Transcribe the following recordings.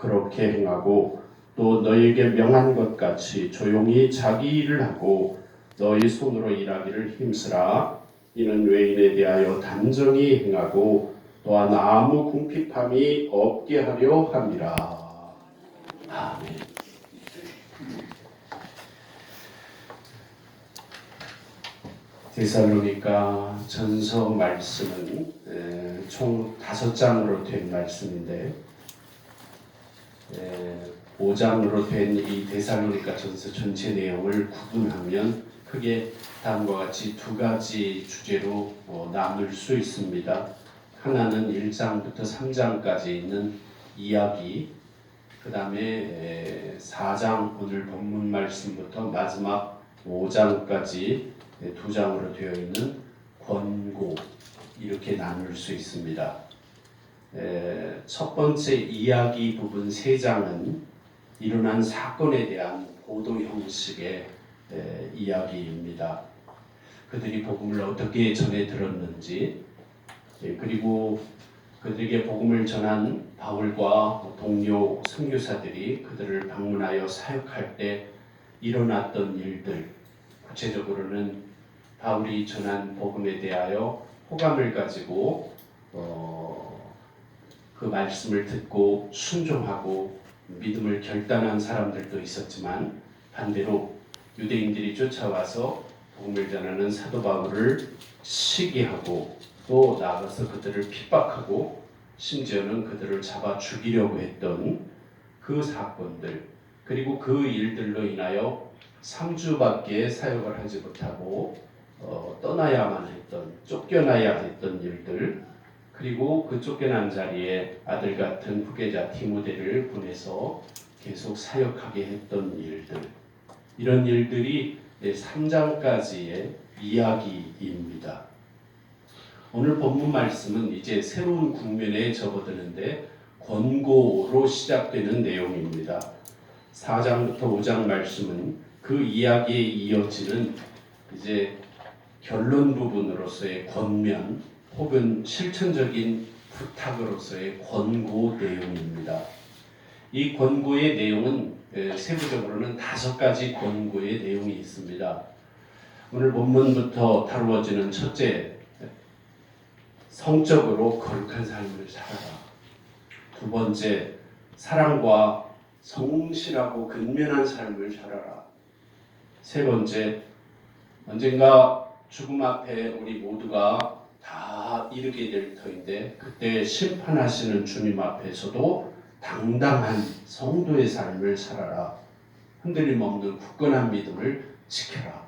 그렇게 행하고 또 너희에게 명한 것 같이 조용히 자기 일을 하고 너희 손으로 일하기를 힘쓰라. 이는 외인에 대하여 단정히 행하고 또한 아무 궁핍함이 없게 하려 함이라. 아멘. 데살로니가 전서 말씀은 총 5장으로 된 말씀인데 5장으로 된 이 데살로니가 전서 전체 내용을 구분하면 크게 다음과 같이 2가지 주제로 나눌 수 있습니다. 하나는 1장부터 3장까지 있는 이야기, 그 다음에 4장 오늘 본문 말씀부터 마지막 5장까지 2장으로 되어 있는 권고, 이렇게 나눌 수 있습니다. 첫 번째 이야기 부분 3장은 일어난 사건에 대한 보도 형식의 이야기입니다. 그들이 복음을 어떻게 전해 들었는지, 그리고 그들에게 복음을 전한 바울과 동료 선교사들이 그들을 방문하여 사역할 때 일어났던 일들, 구체적으로는 바울이 전한 복음에 대하여 호감을 가지고 그 말씀을 듣고 순종하고 믿음을 결단한 사람들도 있었지만, 반대로 유대인들이 쫓아와서 복음을 전하는 사도 바울을 시기하고 또 나아가서 그들을 핍박하고 심지어는 그들을 잡아 죽이려고 했던 그 사건들, 그리고 그 일들로 인하여 3주밖에 사역을 하지 못하고 떠나야만 했던, 쫓겨나야 했던 일들, 그리고 그 쫓겨난 자리에 아들 같은 후계자 디모데를 보내서 계속 사역하게 했던 일들, 이런 일들이 3장까지의 이야기입니다. 오늘 본문 말씀은 이제 새로운 국면에 접어드는데 권고로 시작되는 내용입니다. 4장부터 5장 말씀은 그 이야기에 이어지는 이제 결론 부분으로서의 권면 혹은 실천적인 부탁으로서의 권고 내용입니다. 이 권고의 내용은 세부적으로는 5가지 권고의 내용이 있습니다. 오늘 본문부터 다루어지는 첫째, 성적으로 거룩한 삶을 살아라. 두 번째, 사랑과 성실하고 근면한 삶을 살아라. 세 번째, 언젠가 죽음 앞에 우리 모두가 다 이르게 될 터인데 그때 심판하시는 주님 앞에서도 당당한 성도의 삶을 살아라. 흔들림 없는 굳건한 믿음을 지켜라.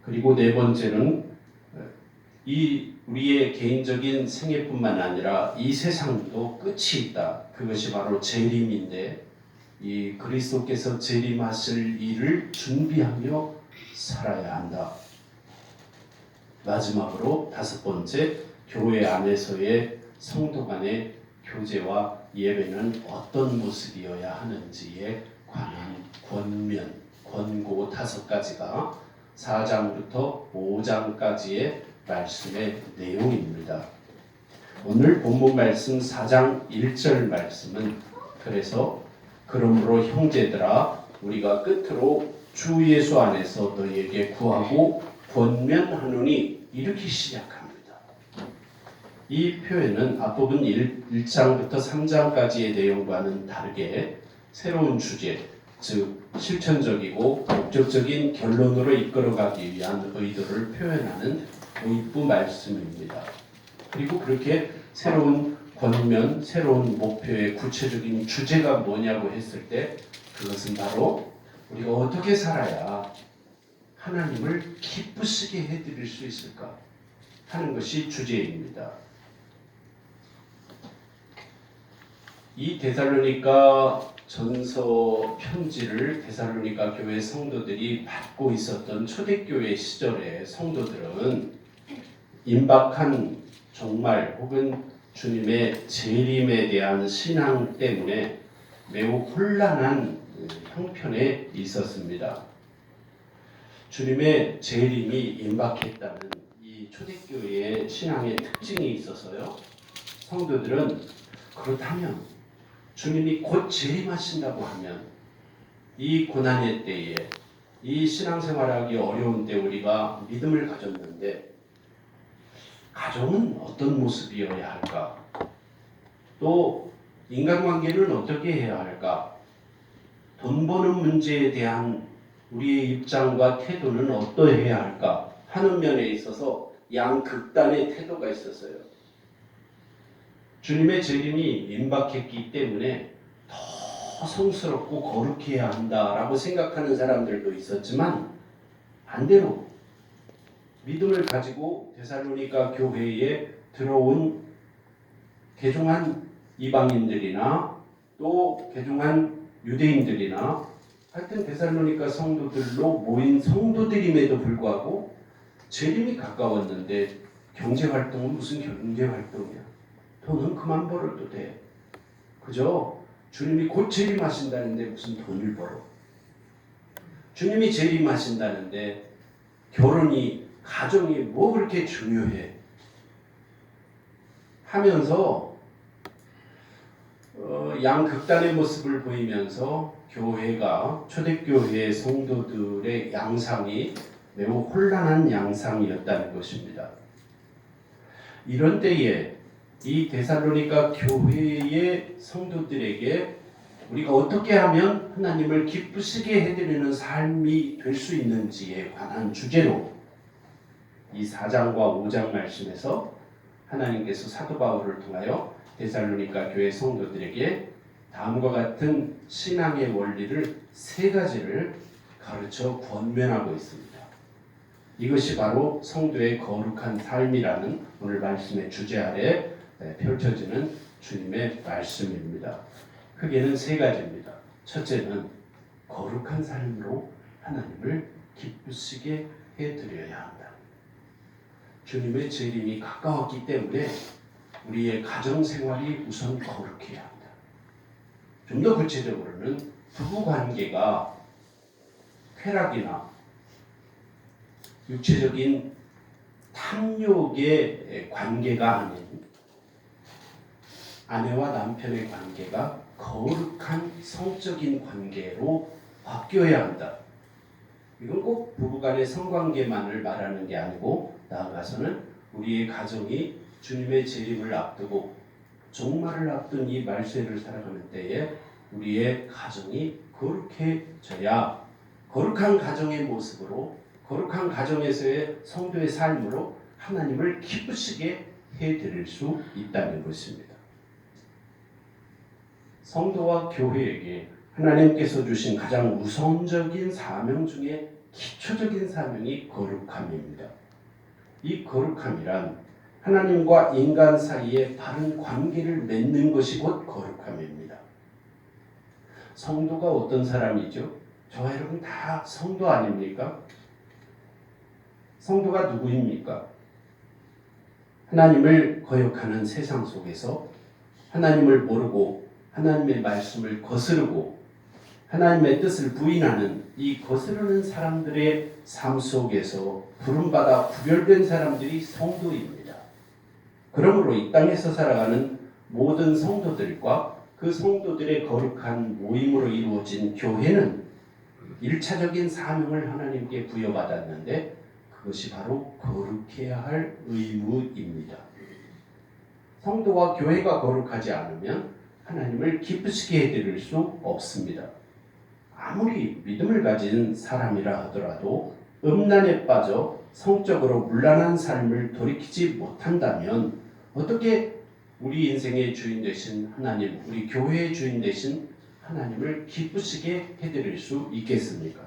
그리고 네 번째는 이 우리의 개인적인 생애뿐만 아니라 이 세상도 끝이 있다. 그것이 바로 재림인데 이 그리스도께서 재림하실 일을 준비하며 살아야 한다. 마지막으로 5번째, 교회 안에서의 성도 간의 교제와 예배는 어떤 모습이어야 하는지에 관한 권면, 권고 5가지가 4장부터 5장까지의 말씀의 내용입니다. 오늘 본문 말씀 4장 1절 말씀은 그래서 그러므로 형제들아 우리가 끝으로 주 예수 안에서 너희에게 구하고 권면하노니 이렇게 시작합니다. 이 표현은 앞부분 1장부터 3장까지의 내용과는 다르게 새로운 주제, 즉 실천적이고 목적적인 결론으로 이끌어가기 위한 의도를 표현하는 도입부 말씀입니다. 그리고 그렇게 새로운 권면, 새로운 목표의 구체적인 주제가 뭐냐고 했을 때 그것은 바로 우리가 어떻게 살아야 하나님을 기쁘시게 해드릴 수 있을까 하는 것이 주제입니다. 이 데살로니가 전서 편지를 데살로니가 교회 성도들이 받고 있었던 초대교회 시절의 성도들은 임박한 종말 혹은 주님의 재림에 대한 신앙 때문에 매우 혼란한 형편에 있었습니다. 주님의 재림이 임박했다는 이 초대교회의 신앙의 특징이 있어서요. 성도들은 그렇다면 주님이 곧 재림하신다고 하면 이 고난의 때에 이 신앙생활하기 어려운 때 우리가 믿음을 가졌는데 가정은 어떤 모습이어야 할까? 또 인간관계는 어떻게 해야 할까? 돈 버는 문제에 대한 우리의 입장과 태도는 어떠해야 할까 하는 면에 있어서 양극단의 태도가 있었어요. 주님의 재림이 임박했기 때문에 더 성스럽고 거룩해야 한다라고 생각하는 사람들도 있었지만 반대로 믿음을 가지고 데살로니가 교회에 들어온 개종한 이방인들이나 또 개종한 유대인들이나 하여튼 데살로니가 성도들로 모인 성도들임에도 불구하고 재림이 가까웠는데 경제활동은 무슨 경제활동이야. 돈은 그만 벌어도 돼. 그죠? 주님이 곧 재림하신다는데 무슨 돈을 벌어. 주님이 재림하신다는데 결혼이 가정이 뭐 그렇게 중요해 하면서 양극단의 모습을 보이면서 교회가 초대교회의 성도들의 양상이 매우 혼란한 양상이었다는 것입니다. 이런 때에 이 데살로니가 교회의 성도들에게 우리가 어떻게 하면 하나님을 기쁘시게 해드리는 삶이 될 수 있는지에 관한 주제로 이 4장과 5장 말씀에서 하나님께서 사도 바울을 통하여 데살로니가 교회 성도들에게 다음과 같은 신앙의 원리를 3가지를 가르쳐 권면하고 있습니다. 이것이 바로 성도의 거룩한 삶이라는 오늘 말씀의 주제 아래 펼쳐지는 주님의 말씀입니다. 크게는 3가지입니다. 첫째는 거룩한 삶으로 하나님을 기쁘시게 해드려야 한다. 주님의 재림이 가까웠기 때문에 우리의 가정생활이 우선 거룩해야 한다. 좀 더 구체적으로는 부부관계가 쾌락이나 육체적인 탐욕의 관계가 아닌 아내와 남편의 관계가 거룩한 성적인 관계로 바뀌어야 한다. 이건 꼭 부부간의 성관계만을 말하는 게 아니고 나아가서는 우리의 가정이 주님의 재림을 앞두고 종말을 앞둔 이 말세를 살아가는 때에 우리의 가정이 거룩해져야 거룩한 가정의 모습으로 거룩한 가정에서의 성도의 삶으로 하나님을 기쁘시게 해드릴 수 있다는 것입니다. 성도와 교회에게 하나님께서 주신 가장 우선적인 사명 중에 기초적인 사명이 거룩함입니다. 이 거룩함이란 하나님과 인간 사이에 바른 관계를 맺는 것이 곧 거룩함입니다. 성도가 어떤 사람이죠? 저와 여러분 다 성도 아닙니까? 성도가 누구입니까? 하나님을 거역하는 세상 속에서 하나님을 모르고 하나님의 말씀을 거스르고 하나님의 뜻을 부인하는 이 거스르는 사람들의 삶 속에서 부름받아 구별된 사람들이 성도입니다. 그러므로 이 땅에서 살아가는 모든 성도들과 그 성도들의 거룩한 모임으로 이루어진 교회는 1차적인 사명을 하나님께 부여받았는데 그것이 바로 거룩해야 할 의무입니다. 성도와 교회가 거룩하지 않으면 하나님을 기쁘시게 해드릴 수 없습니다. 아무리 믿음을 가진 사람이라 하더라도 음란에 빠져 성적으로 문란한 삶을 돌이키지 못한다면 어떻게 우리 인생의 주인 되신 하나님, 우리 교회의 주인 되신 하나님을 기쁘시게 해드릴 수 있겠습니까?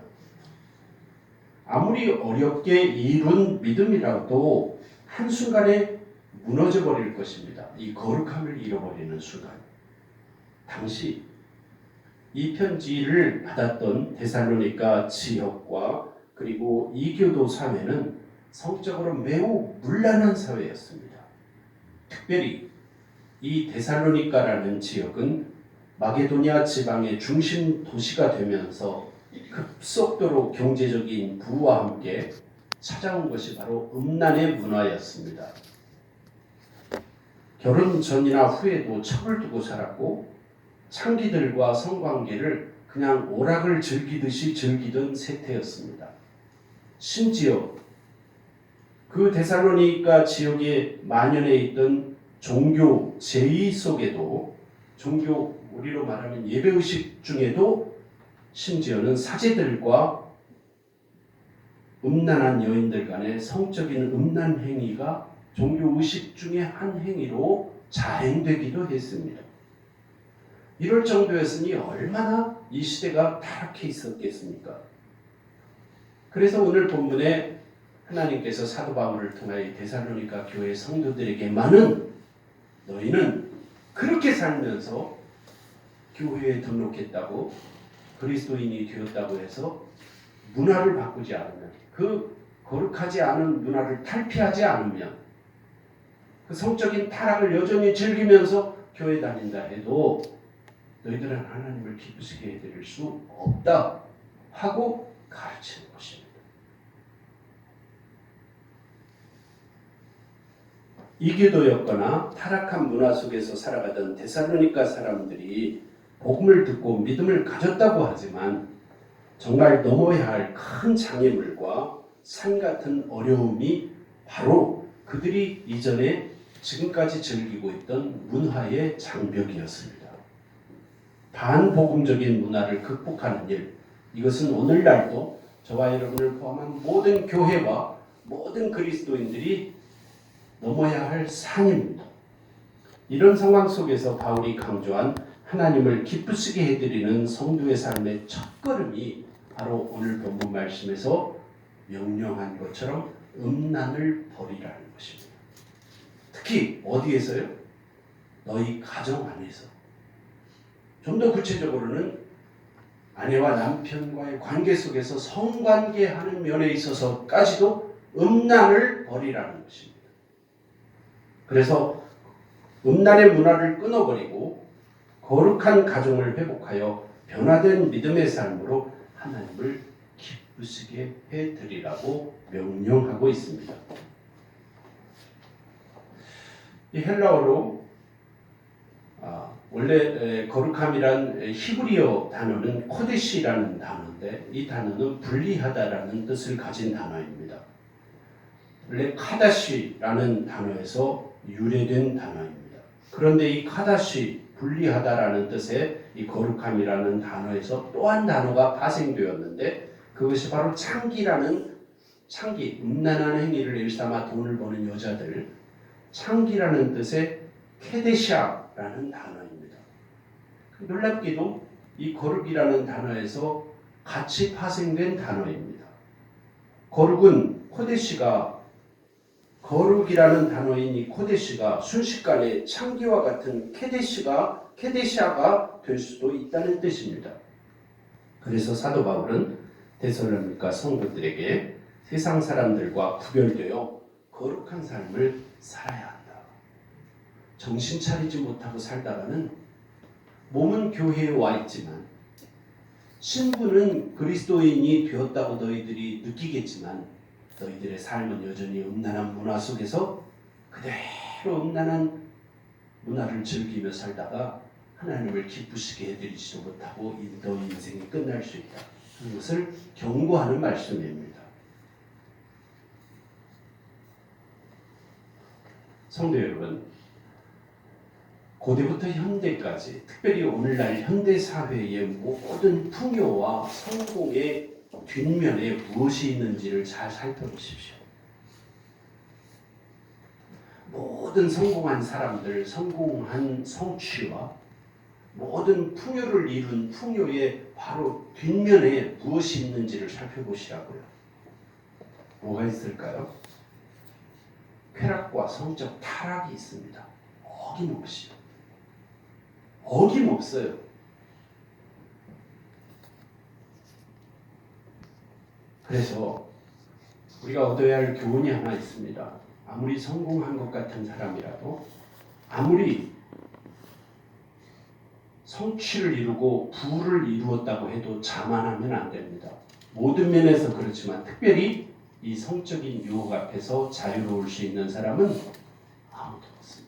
아무리 어렵게 이룬 믿음이라도 한순간에 무너져 버릴 것입니다. 이 거룩함을 잃어버리는 순간. 당시 이 편지를 받았던 데살로니가 지역과 그리고 이교도 사회는 성적으로 매우 문란한 사회였습니다. 특별히 이 데살로니가라는 지역은 마게도니아 지방의 중심 도시가 되면서 급속도로 경제적인 부와 함께 찾아온 것이 바로 음란의 문화였습니다. 결혼 전이나 후에도 첩을 두고 살았고 창기들과 성관계를 그냥 오락을 즐기듯이 즐기던 세태였습니다. 심지어 그 데살로니가 지역에 만연해 있던 종교 제의 속에도, 종교 우리로 말하면 예배의식 중에도 심지어는 사제들과 음란한 여인들 간의 성적인 음란 행위가 종교의식 중에 한 행위로 자행되기도 했습니다. 이럴 정도였으니 얼마나 이 시대가 타락해 있었겠습니까? 그래서 오늘 본문에 하나님께서 사도 바울을 통하여 데살로니가 교회 성도들에게만은 너희는 그렇게 살면서 교회에 등록했다고, 그리스도인이 되었다고 해서 문화를 바꾸지 않으면, 그 거룩하지 않은 문화를 탈피하지 않으면, 그 성적인 타락을 여전히 즐기면서 교회 다닌다 해도 너희들은 하나님을 기쁘시게 해드릴 수 없다 하고 가르치는 것입니다. 이교도였거나 타락한 문화 속에서 살아가던 데살로니가 사람들이 복음을 듣고 믿음을 가졌다고 하지만 정말 넘어야 할 큰 장애물과 산 같은 어려움이 바로 그들이 이전에 지금까지 즐기고 있던 문화의 장벽이었습니다. 반복음적인 문화를 극복하는 일, 이것은 오늘날도 저와 여러분을 포함한 모든 교회와 모든 그리스도인들이 넘어야 할 산입니다. 이런 상황 속에서 바울이 강조한 하나님을 기쁘시게 해드리는 성도의 삶의 첫걸음이 바로 오늘 본문 말씀에서 명령한 것처럼 음란을 버리라는 것입니다. 특히 어디에서요? 너희 가정 안에서. 좀 더 구체적으로는 아내와 남편과의 관계 속에서 성관계하는 면에 있어서까지도 음란을 버리라는 것입니다. 그래서 음란의 문화를 끊어버리고 거룩한 가정을 회복하여 변화된 믿음의 삶으로 하나님을 기쁘시게 해드리라고 명령하고 있습니다. 이 헬라어로 원래 거룩함이란 히브리어 단어는 코데시라는 단어인데 이 단어는 분리하다라는 뜻을 가진 단어입니다. 원래 카다시라는 단어에서 유래된 단어입니다. 그런데 이 카다시, 분리하다라는 뜻의 이 거룩함이라는 단어에서 또 한 단어가 파생되었는데 그것이 바로 창기라는, 창기, 음란한 행위를 일삼아 돈을 버는 여자들, 창기라는 뜻의 케데샤라는 단어입니다. 놀랍게도 이 거룩이라는 단어에서 같이 파생된 단어입니다. 거룩은 코데시가, 거룩이라는 단어인 이 코데시가 순식간에 창기와 같은 케데샤가 될 수도 있다는 뜻입니다. 그래서 사도 바울은 데살로니가 성도들에게 세상 사람들과 구별되어 거룩한 삶을 살아야 한다. 정신 차리지 못하고 살다가는 몸은 교회에 와 있지만 신분은 그리스도인이 되었다고 너희들이 느끼겠지만 너희들의 삶은 여전히 음란한 문화 속에서 그대로 음란한 문화를 즐기며 살다가 하나님을 기쁘시게 해드리지도 못하고 너희 인생이 끝날 수 있다. 그것을 경고하는 말씀입니다. 성도 여러분, 고대부터 현대까지, 특별히 오늘날 현대사회의 모든 풍요와 성공의 뒷면에 무엇이 있는지를 잘 살펴보십시오. 모든 성공한 사람들, 성공한 성취와 모든 풍요를 이룬 풍요의 바로 뒷면에 무엇이 있는지를 살펴보시라고요. 뭐가 있을까요? 쾌락과 성적 타락이 있습니다. 어김없이. 어김없어요. 그래서 우리가 얻어야 할 교훈이 하나 있습니다. 아무리 성공한 것 같은 사람이라도, 아무리 성취를 이루고 부를 이루었다고 해도 자만하면 안 됩니다. 모든 면에서 그렇지만 특별히 이 성적인 유혹 앞에서 자유로울 수 있는 사람은 아무도 없습니다.